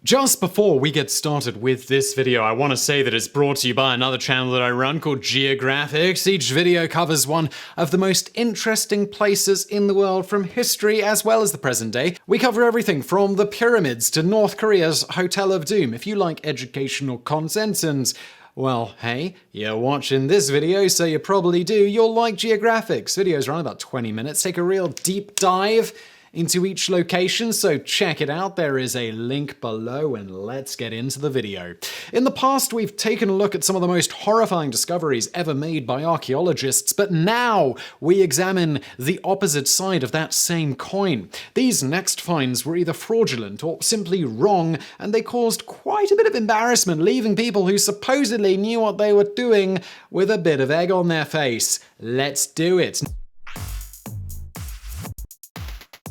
Just before we get started with this video, I want to say that it's brought to you by another channel that I run called Geographics. Each video covers one of the most interesting places in the world from history as well as the present day. We cover everything from the pyramids to North Korea's Hotel of Doom. If you like educational content and well, hey, you're watching this video, so you probably do. You'll like Geographics. Videos run about 20 minutes, take a real deep dive into each location, so check it out. There is a link below, and let's get into the video. In the past, we've taken a look at some of the most horrifying discoveries ever made by archaeologists, but now we examine the opposite side of that same coin. These next finds were either fraudulent or simply wrong, and they caused quite a bit of embarrassment, leaving people who supposedly knew what they were doing with a bit of egg on their face. Let's do it.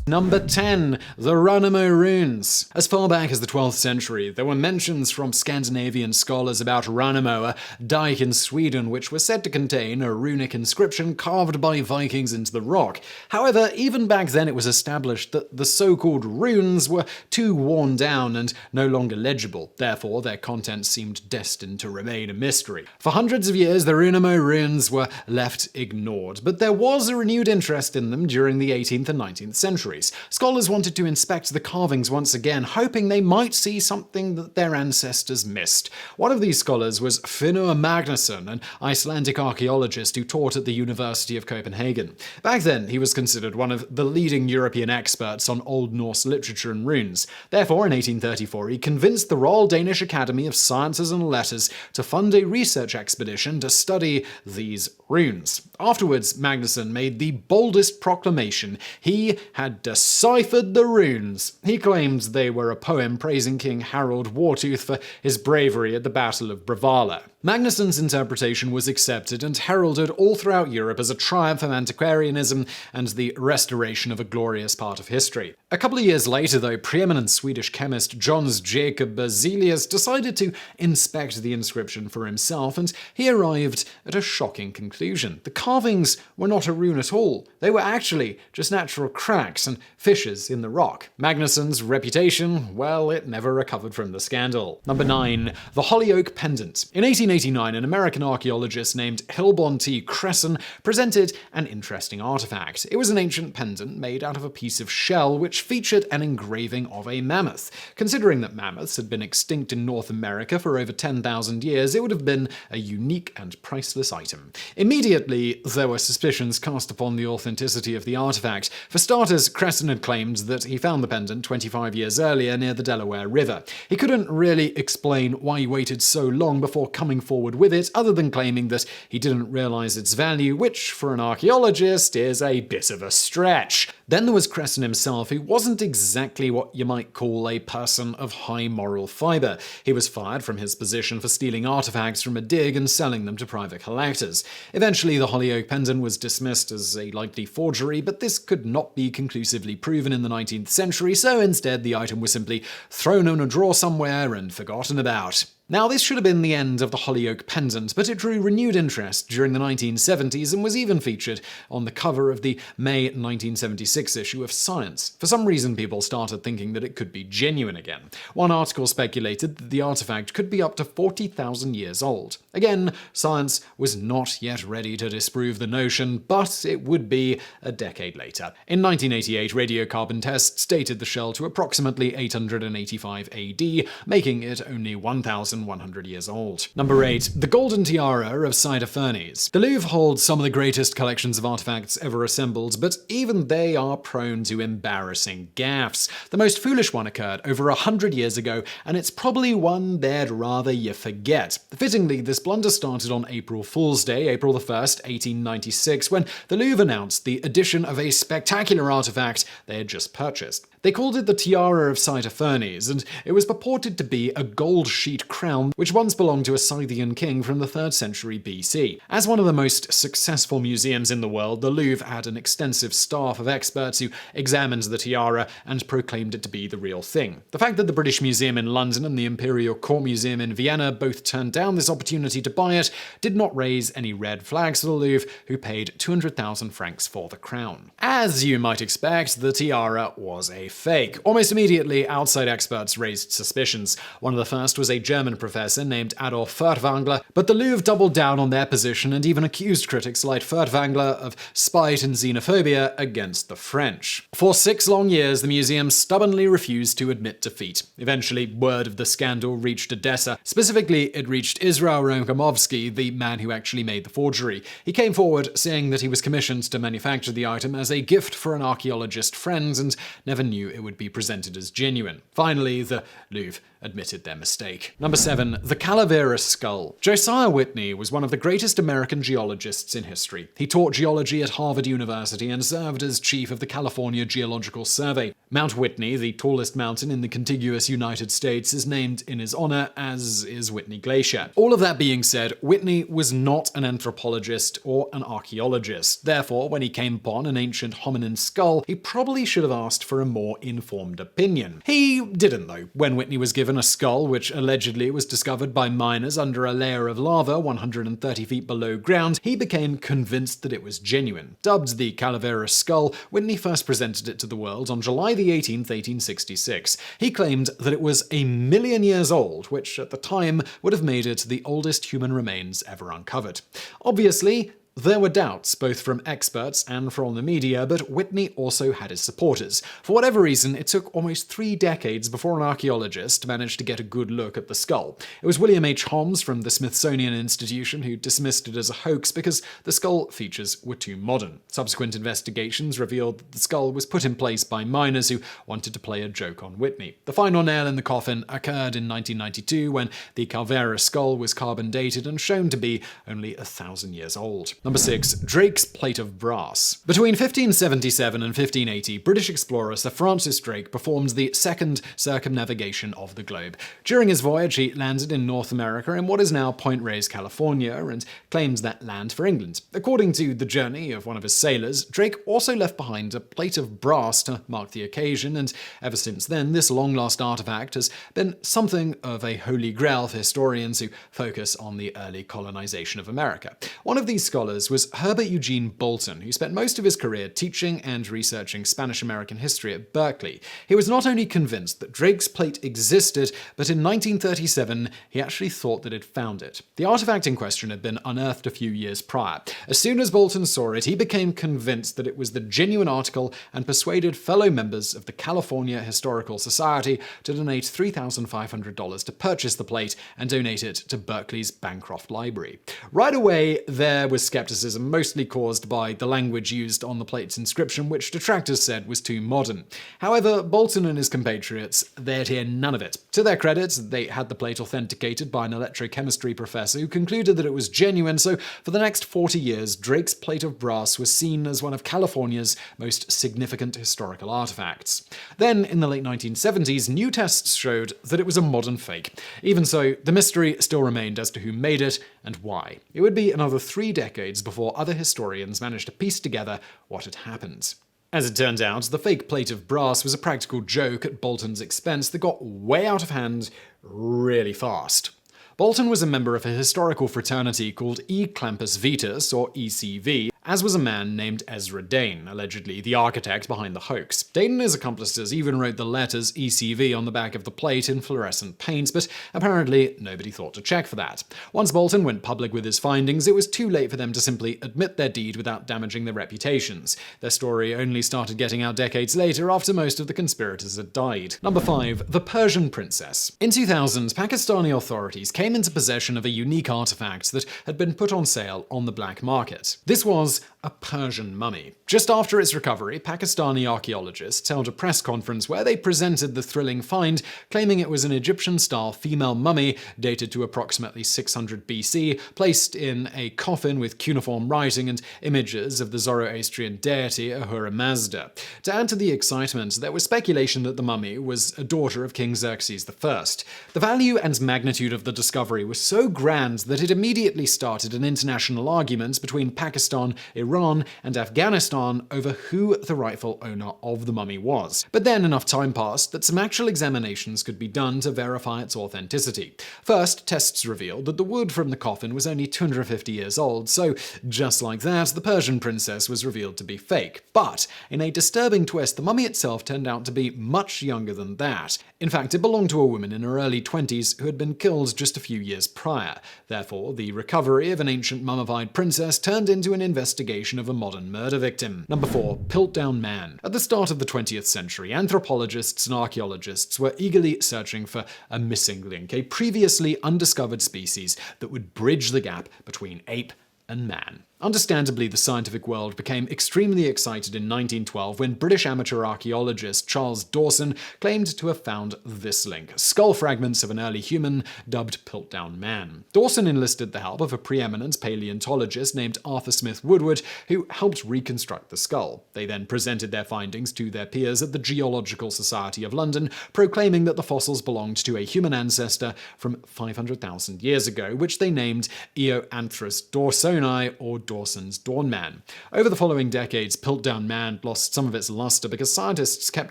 Number 10. The Runamo Runes. As far back as the 12th century, there were mentions from Scandinavian scholars about Runamo, a dike in Sweden which was said to contain a runic inscription carved by Vikings into the rock. However, even back then it was established that the so-called runes were too worn down and no longer legible, therefore their content seemed destined to remain a mystery. For hundreds of years, the Runamo runes were left ignored, but there was a renewed interest in them during the 18th and 19th centuries. Scholars wanted to inspect the carvings once again, hoping they might see something that their ancestors missed. One of these scholars was Finnur Magnusson, an Icelandic archaeologist who taught at the University of Copenhagen. Back then, he was considered one of the leading European experts on Old Norse literature and runes. Therefore, in 1834, he convinced the Royal Danish Academy of Sciences and Letters to fund a research expedition to study these runes. Afterwards, Magnusson made the boldest proclamation. He had deciphered the runes. He claimed they were a poem praising King Harald Wartooth for his bravery at the Battle of Bravalla. Magnusson's interpretation was accepted and heralded all throughout Europe as a triumph of antiquarianism and the restoration of a glorious part of history. A couple of years later, though, preeminent Swedish chemist Jöns Jacob Berzelius decided to inspect the inscription for himself, and he arrived at a shocking conclusion. The carvings were not a rune at all. They were actually just natural cracks and fissures in the rock. Magnusson's reputation, well, it never recovered from the scandal. Number 9. The Holly Oak Pendant. In 1889, an American archaeologist named Hilborn T. Cresson presented an interesting artifact. It was an ancient pendant made out of a piece of shell which featured an engraving of a mammoth. Considering that mammoths had been extinct in North America for over 10,000 years, it would have been a unique and priceless item. Immediately, there were suspicions cast upon the authenticity of the artifact. For starters, Cresson had claimed that he found the pendant 25 years earlier near the Delaware River. He couldn't really explain why he waited so long before coming forward with it, other than claiming that he didn't realize its value, which for an archaeologist is a bit of a stretch. Then there was Cresson himself, who wasn't exactly what you might call a person of high moral fiber. He was fired from his position for stealing artifacts from a dig and selling them to private collectors. Eventually, the Holly Oak Pendant was dismissed as a likely forgery, but this could not be conclusively proven in the 19th century, so instead the item was simply thrown in a drawer somewhere and forgotten about. Now, this should have been the end of the Holly Oak Pendant, but it drew renewed interest during the 1970s and was even featured on the cover of the May 1976 issue of Science. For some reason, people started thinking that it could be genuine again. One article speculated that the artifact could be up to 40,000 years old. Again, science was not yet ready to disprove the notion, but it would be a decade later. In 1988, radiocarbon tests dated the shell to approximately 885 AD, making it only 1,100 years old. Number 8. The Golden Tiara of Saitaphernes. The Louvre holds some of the greatest collections of artifacts ever assembled, but even they are prone to embarrassing gaffes. The most foolish one occurred over 100 years ago, and it's probably one they'd rather you forget. Fittingly, this blunder started on April Fool's Day, April 1st, 1896, when the Louvre announced the addition of a spectacular artifact they had just purchased. They called it the Tiara of Saitaphernes, and it was purported to be a gold sheet crown which once belonged to a Scythian king from the 3rd century BC. As one of the most successful museums in the world, the Louvre had an extensive staff of experts who examined the tiara and proclaimed it to be the real thing. The fact that the British Museum in London and the Imperial Court Museum in Vienna both turned down this opportunity to buy it did not raise any red flags for the Louvre, who paid 200,000 francs for the crown. As you might expect, the tiara was a a fake. Almost immediately, outside experts raised suspicions. One of the first was a German professor named Adolf Furtwängler, but the Louvre doubled down on their position and even accused critics like Furtwängler of spite and xenophobia against the French. For 6 long years, the museum stubbornly refused to admit defeat. Eventually, word of the scandal reached Odessa. Specifically, it reached Israel Romanowski, the man who actually made the forgery. He came forward saying that he was commissioned to manufacture the item as a gift for an archaeologist friend and never knew it would be presented as genuine. Finally, the Louvre admitted their mistake. Number 7. The Calaveras Skull. Josiah Whitney was one of the greatest American geologists in history. He taught geology at Harvard University and served as chief of the California Geological Survey. Mount Whitney, the tallest mountain in the contiguous United States, is named in his honor, as is Whitney Glacier. All of that being said, Whitney was not an anthropologist or an archaeologist. Therefore, when he came upon an ancient hominin skull, he probably should have asked for a more informed opinion. He didn't, though. When Whitney was given a skull, which allegedly was discovered by miners under a layer of lava 130 feet below ground, he became convinced that it was genuine. Dubbed the Calaveras Skull, Whitney first presented it to the world on July the 18th, 1866. He claimed that it was 1,000,000 years old, which at the time would have made it the oldest human remains ever uncovered. Obviously, there were doubts, both from experts and from the media, but Whitney also had his supporters. For whatever reason, it took almost 3 decades before an archaeologist managed to get a good look at the skull. It was William H. Holmes from the Smithsonian Institution who dismissed it as a hoax because the skull features were too modern. Subsequent investigations revealed that the skull was put in place by miners who wanted to play a joke on Whitney. The final nail in the coffin occurred in 1992 when the Calaveras Skull was carbon dated and shown to be only 1,000 years old. Number 6. Drake's Plate of Brass. Between 1577 and 1580, British explorer Sir Francis Drake performed the second circumnavigation of the globe. During his voyage, he landed in North America in what is now Point Reyes, California, and claimed that land for England. According to the journey of one of his sailors, Drake also left behind a plate of brass to mark the occasion, and ever since then, this long-lost artifact has been something of a holy grail for historians who focus on the early colonization of America. One of these scholars was Herbert Eugene Bolton, who spent most of his career teaching and researching Spanish-American history at Berkeley. He was not only convinced that Drake's plate existed, but in 1937, he actually thought that he'd found it. The artifact in question had been unearthed a few years prior. As soon as Bolton saw it, he became convinced that it was the genuine article and persuaded fellow members of the California Historical Society to donate $3,500 to purchase the plate and donate it to Berkeley's Bancroft Library. Right away, there was skepticism, mostly caused by the language used on the plate's inscription, which detractors said was too modern. However, Bolton and his compatriots, they'd hear none of it. To their credit, they had the plate authenticated by an electrochemistry professor who concluded that it was genuine, so for the next 40 years, Drake's Plate of Brass was seen as one of California's most significant historical artifacts. Then, in the late 1970s, new tests showed that it was a modern fake. Even so, the mystery still remained as to who made it and why. It would be another 3 decades before other historians managed to piece together what had happened. As it turned out, the fake plate of brass was a practical joke at Bolton's expense that got way out of hand really fast. Bolton was a member of a historical fraternity called E Clampus Vetus, or ECV, as was a man named Ezra Dane, allegedly the architect behind the hoax. Dane and his accomplices even wrote the letters ECV on the back of the plate in fluorescent paint, but apparently nobody thought to check for that. Once Bolton went public with his findings, it was too late for them to simply admit their deed without damaging their reputations. Their story only started getting out decades later after most of the conspirators had died. Number 5. The Persian Princess. In 2000, Pakistani authorities came into possession of a unique artifact that had been put on sale on the black market. This was a Persian mummy. Just after its recovery, Pakistani archaeologists held a press conference where they presented the thrilling find, claiming it was an Egyptian-style female mummy dated to approximately 600 BC, placed in a coffin with cuneiform writing and images of the Zoroastrian deity Ahura Mazda. To add to the excitement, there was speculation that the mummy was a daughter of King Xerxes I. The value and magnitude of the discovery was so grand that it immediately started an international argument between Pakistan Iran, and Afghanistan over who the rightful owner of the mummy was. But then enough time passed that some actual examinations could be done to verify its authenticity. First, tests revealed that the wood from the coffin was only 250 years old, so just like that, the Persian Princess was revealed to be fake. But in a disturbing twist, the mummy itself turned out to be much younger than that. In fact, it belonged to a woman in her early 20s who had been killed just a few years prior. Therefore, the recovery of an ancient mummified princess turned into an investigation of a modern murder victim. Number 4. Piltdown Man. At the start of the 20th century, anthropologists and archaeologists were eagerly searching for a missing link, a previously undiscovered species that would bridge the gap between ape and man. Understandably, the scientific world became extremely excited in 1912 when British amateur archaeologist Charles Dawson claimed to have found this link: skull fragments of an early human dubbed Piltdown Man. Dawson enlisted the help of a preeminent paleontologist named Arthur Smith Woodward, who helped reconstruct the skull. They then presented their findings to their peers at the Geological Society of London, proclaiming that the fossils belonged to a human ancestor from 500,000 years ago, which they named Eoanthropus dawsoni, or Dawson's Dawn Man. Over the following decades, Piltdown Man lost some of its luster because scientists kept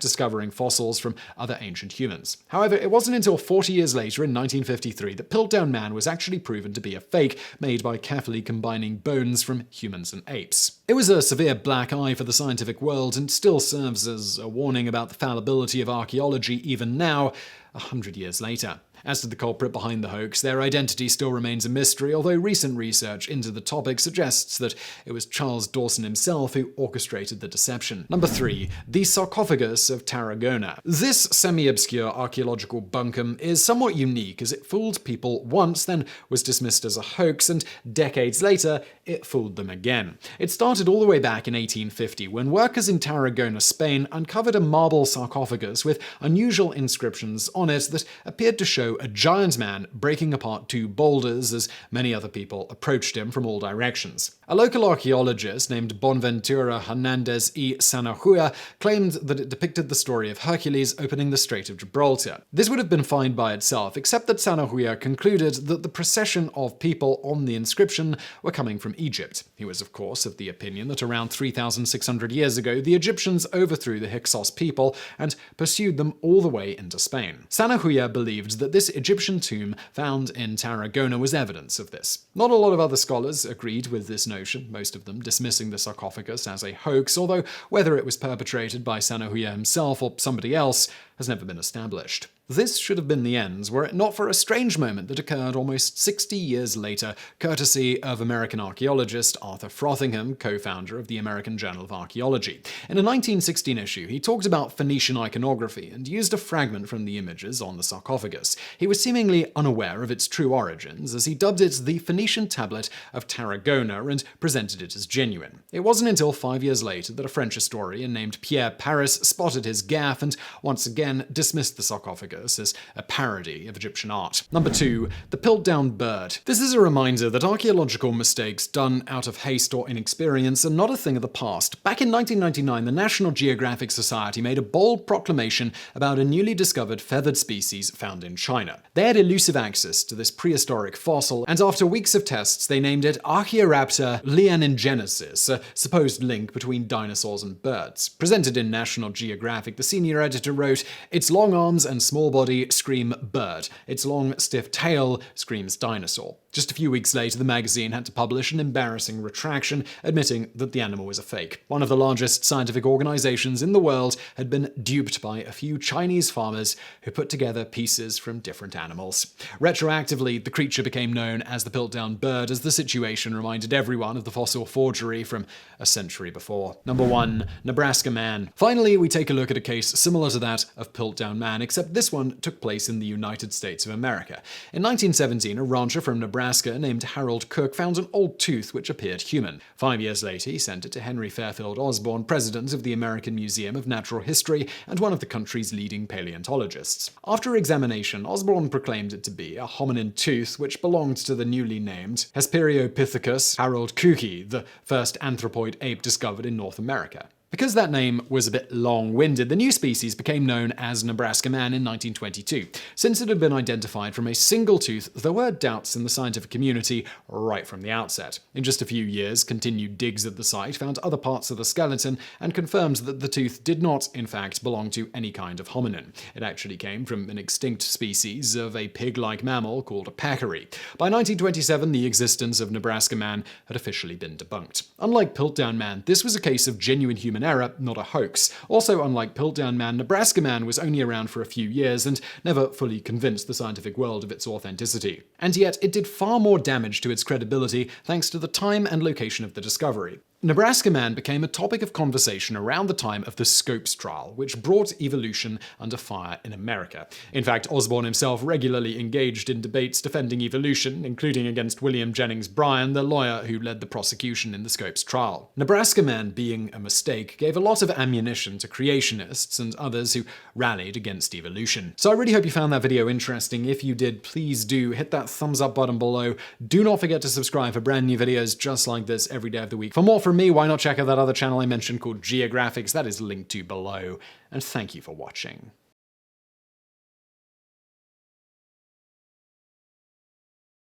discovering fossils from other ancient humans. However, it wasn't until 40 years later, in 1953, that Piltdown Man was actually proven to be a fake made by carefully combining bones from humans and apes. It was a severe black eye for the scientific world and still serves as a warning about the fallibility of archaeology even now, 100 years later. As to the culprit behind the hoax, their identity still remains a mystery, although recent research into the topic suggests that it was Charles Dawson himself who orchestrated the deception. Number 3. The Sarcophagus of Tarragona. This semi-obscure archaeological bunkum is somewhat unique as it fooled people once, then was dismissed as a hoax, and decades later, it fooled them again. It started all the way back in 1850 when workers in Tarragona, Spain uncovered a marble sarcophagus with unusual inscriptions on it that appeared to show a giant man breaking apart two boulders as many other people approached him from all directions. A local archaeologist named Bonventura Hernandez y Sanahuja claimed that it depicted the story of Hercules opening the Strait of Gibraltar. This would have been fine by itself, except that Sanahuja concluded that the procession of people on the inscription were coming from Egypt. He was, of course, of the opinion that around 3,600 years ago, the Egyptians overthrew the Hyksos people and pursued them all the way into Spain. Sanahuja believed that this Egyptian tomb found in Tarragona was evidence of this. Not a lot of other scholars agreed with this notion, most of them dismissing the sarcophagus as a hoax, although whether it was perpetrated by Sanahuja himself or somebody else has never been established. This should have been the end, were it not for a strange moment that occurred almost 60 years later, courtesy of American archaeologist Arthur Frothingham, co-founder of the American Journal of Archaeology. In a 1916 issue, he talked about Phoenician iconography and used a fragment from the images on the sarcophagus. He was seemingly unaware of its true origins, as he dubbed it the Phoenician tablet of Tarragona and presented it as genuine. It wasn't until 5 years later that a French historian named Pierre Paris spotted his gaffe and once again dismissed the sarcophagus as a parody of Egyptian art. Number 2. The Piltdown Bird. This is a reminder that archaeological mistakes done out of haste or inexperience are not a thing of the past. Back in 1999, the National Geographic Society made a bold proclamation about a newly discovered feathered species found in China. They had elusive access to this prehistoric fossil, and after weeks of tests, they named it Archaeoraptor lianingenesis, a supposed link between dinosaurs and birds. Presented in National Geographic, the senior editor wrote, "Its long arms and small body scream bird. Its long, stiff tail screams dinosaur." Just a few weeks later, the magazine had to publish an embarrassing retraction, admitting that the animal was a fake. One of the largest scientific organizations in the world had been duped by a few Chinese farmers who put together pieces from different animals. Retroactively, the creature became known as the Piltdown Bird, as the situation reminded everyone of the fossil forgery from a century before. Number 1. Nebraska Man. Finally, we take a look at a case similar to that of Piltdown Man, except this one took place in the United States of America. In 1917, a rancher from Nebraska named Harold Cook found an old tooth which appeared human. 5 years later, he sent it to Henry Fairfield Osborn, president of the American Museum of Natural History and one of the country's leading paleontologists. After examination, Osborn proclaimed it to be a hominin tooth which belonged to the newly named Hesperiopithecus haroldcooki, the first anthropoid ape discovered in North America. Because that name was a bit long-winded, the new species became known as Nebraska Man in 1922. Since it had been identified from a single tooth, there were doubts in the scientific community right from the outset. In just a few years, continued digs at the site found other parts of the skeleton and confirmed that the tooth did not, in fact, belong to any kind of hominin. It actually came from an extinct species of a pig-like mammal called a peccary. By 1927, the existence of Nebraska Man had officially been debunked. Unlike Piltdown Man, this was a case of genuine human error, not a hoax. Also, unlike Piltdown Man, Nebraska Man was only around for a few years and never fully convinced the scientific world of its authenticity. And yet, it did far more damage to its credibility thanks to the time and location of the discovery. Nebraska Man became a topic of conversation around the time of the Scopes trial, which brought evolution under fire in America. In fact, Osborne himself regularly engaged in debates defending evolution, including against William Jennings Bryan, the lawyer who led the prosecution in the Scopes trial. Nebraska Man being a mistake gave a lot of ammunition to creationists and others who rallied against evolution. So I really hope you found that video interesting. If you did, please do hit that thumbs up button below. Do not forget to subscribe for brand new videos just like this every day of the week. For more from me, why not check out that other channel I mentioned called Geographics? That is linked to below. And thank you for watching.